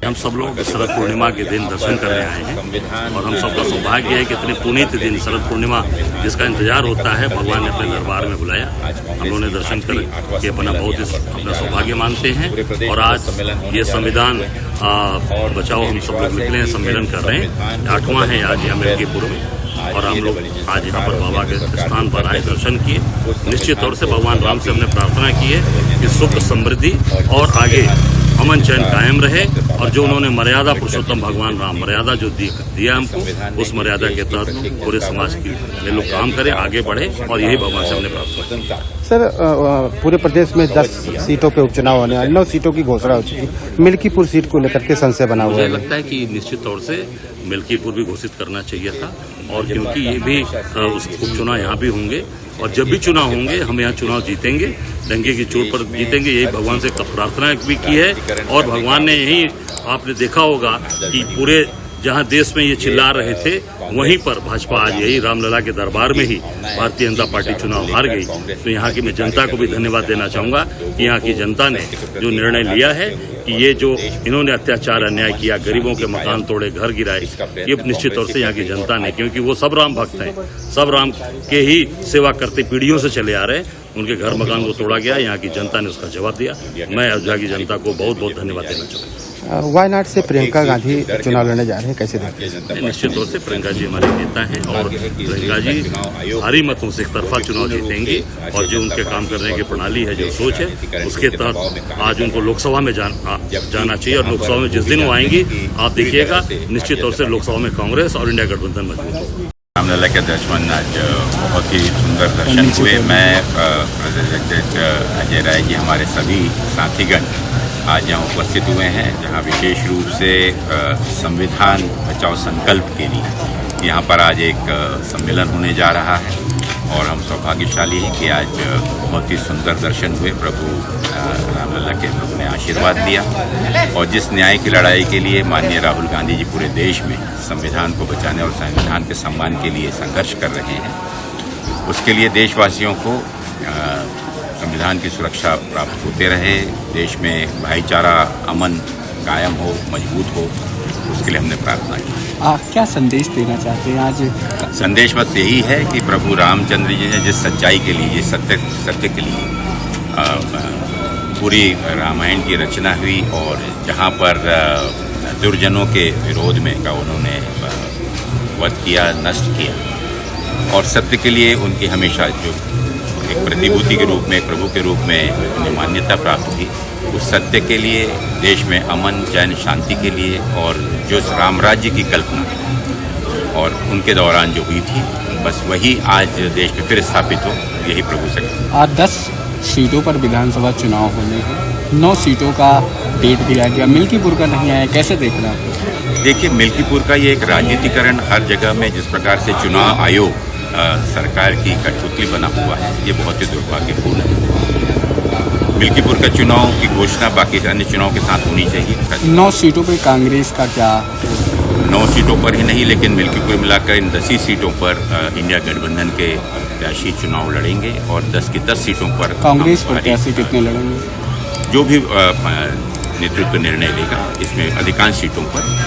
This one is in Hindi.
हम सब लोग शरद पूर्णिमा के दिन दर्शन करने आए हैं और हम सबका सौभाग्य है कि इतने पुनीत दिन शरद पूर्णिमा जिसका इंतजार होता है भगवान ने अपने दरबार में बुलाया। हम लोगों ने दर्शन करके अपना बहुत ही अपना सौभाग्य मानते हैं और आज ये संविधान बचाओ हम सब लोग निकले हैं, सम्मेलन कर रहे हैं। 8वां है आज यहाँ मिल्कीपुर में और हम लोग आज यहाँ पर बाबा के स्थान पर आए, दर्शन किए। निश्चित तौर से भगवान राम से हमने प्रार्थना की है कि सुख समृद्धि और आगे अमन चैन कायम रहे और जो उन्होंने मर्यादा पुरुषोत्तम भगवान राम मर्यादा जो दिया हमको, उस मर्यादा के तहत पूरे समाज के लोग काम करें, आगे बढ़े और यही भगवान से हमने प्रार्थना की। सर, पूरे प्रदेश में 10 सीटों पे उपचुनाव होने वाले, 9 सीटों की घोषणा हो चुकी। मिल्कीपुर सीट को लेकर के संशय बना हुआ है। मुझे लगता है कि निश्चित तौर से मिल्कीपुर भी घोषित करना चाहिए था और क्योंकि ये भी उपचुनाव यहाँ भी होंगे और जब भी चुनाव होंगे हम यहाँ चुनाव जीतेंगे, डंके की चोट पर जीतेंगे, यही भगवान से प्रार्थना भी की है। और भगवान ने यही आपने देखा होगा कि पूरे जहां देश में ये चिल्ला रहे थे वहीं पर भाजपा आज यही रामलला के दरबार में ही भारतीय जनता पार्टी चुनाव हार गई। तो यहाँ की मैं जनता को भी धन्यवाद देना चाहूंगा कि यहाँ की जनता ने जो निर्णय लिया है कि ये जो इन्होंने अत्याचार अन्याय किया, गरीबों के मकान तोड़े, घर गिराए, ये निश्चित तौर से यहाँ की जनता ने, क्योंकि वो सब राम भक्त हैं, सब राम के ही सेवा करते पीढ़ियों से चले आ रहे हैं, उनके घर मकान को तोड़ा गया, यहाँ की जनता ने उसका जवाब दिया। मैं अयोध्या की जनता को बहुत बहुत धन्यवाद देना चाहूँगा। वायनाड से प्रियंका गांधी चुनाव लड़ने जा रहे हैं, कैसे देखते हैं? निश्चित तौर से प्रियंका जी हमारे नेता हैं और प्रियंका जी भारी मतों से एक तरफा चुनाव जीतेंगे और जो उनके काम करने की प्रणाली है, जो सोच है, उसके तहत आज उनको लोकसभा में जाना चाहिए और लोकसभा में जिस दिन वो आएंगी आप देखिएगा निश्चित तौर से लोकसभा में कांग्रेस और इंडिया गठबंधन मजबूत होगा। रामलला के दर्शन आज बहुत ही सुंदर दर्शन हुए। मैं प्रेसिडेंट अजय राय जी हमारे सभी साथीगण आज यहाँ उपस्थित हुए हैं, जहाँ विशेष रूप से संविधान बचाओ संकल्प के लिए यहाँ पर आज एक सम्मेलन होने जा रहा है और हम सौभाग्यशाली हैं कि आज बहुत ही सुंदर दर्शन हुए। प्रभु रामलला के प्रभु ने आशीर्वाद दिया और जिस न्याय की लड़ाई के लिए माननीय राहुल गांधी जी पूरे देश में संविधान को बचाने और संविधान के सम्मान के लिए संघर्ष कर रहे हैं, उसके लिए देशवासियों को संविधान की सुरक्षा प्राप्त होते रहे, देश में भाईचारा अमन कायम हो, मजबूत हो, उसके लिए हमने प्रार्थना की। क्या संदेश देना चाहते हैं आज? संदेश बस यही है कि प्रभु रामचंद्र जी ने जिस सच्चाई के लिए, जिस सत्य के लिए पूरी रामायण की रचना हुई और जहाँ पर दुर्जनों के विरोध में का उन्होंने वध किया, नष्ट किया और सत्य के लिए उनकी हमेशा जो एक प्रतिभूति के रूप में, एक प्रभु के रूप में उन्हें मान्यता प्राप्त हुई, उस सत्य के लिए, देश में अमन चैन शांति के लिए और जो राम राज्य की कल्पना और उनके दौरान जो हुई थी, बस वही आज देश में फिर स्थापित हो, यही प्रभु से। आज 10 सीटों पर विधानसभा चुनाव होने हैं, 9 सीटों का डेट दिया गया, मिल्कीपुर का नहीं आया, कैसे देख रहे हैं? देखिए, मिल्कीपुर का ये एक राजनीतिकरण हर जगह में जिस प्रकार से चुनाव आयोग सरकार की कठपुतली बना हुआ है, ये बहुत ही दुर्भाग्यपूर्ण है। मिल्कीपुर का चुनाव की घोषणा बाकी अन्य चुनाव के साथ होनी चाहिए। 9 सीटों पर कांग्रेस का क्या? 9 सीटों पर ही नहीं, लेकिन मिल्कीपुर मिलाकर इन 10 ही सीटों पर इंडिया गठबंधन के प्रत्याशी चुनाव लड़ेंगे और 10 की 10 सीटों पर कांग्रेस प्रत्याशी कितने लड़ेंगे? जो भी नेतृत्व निर्णय लेगा, इसमें अधिकांश सीटों पर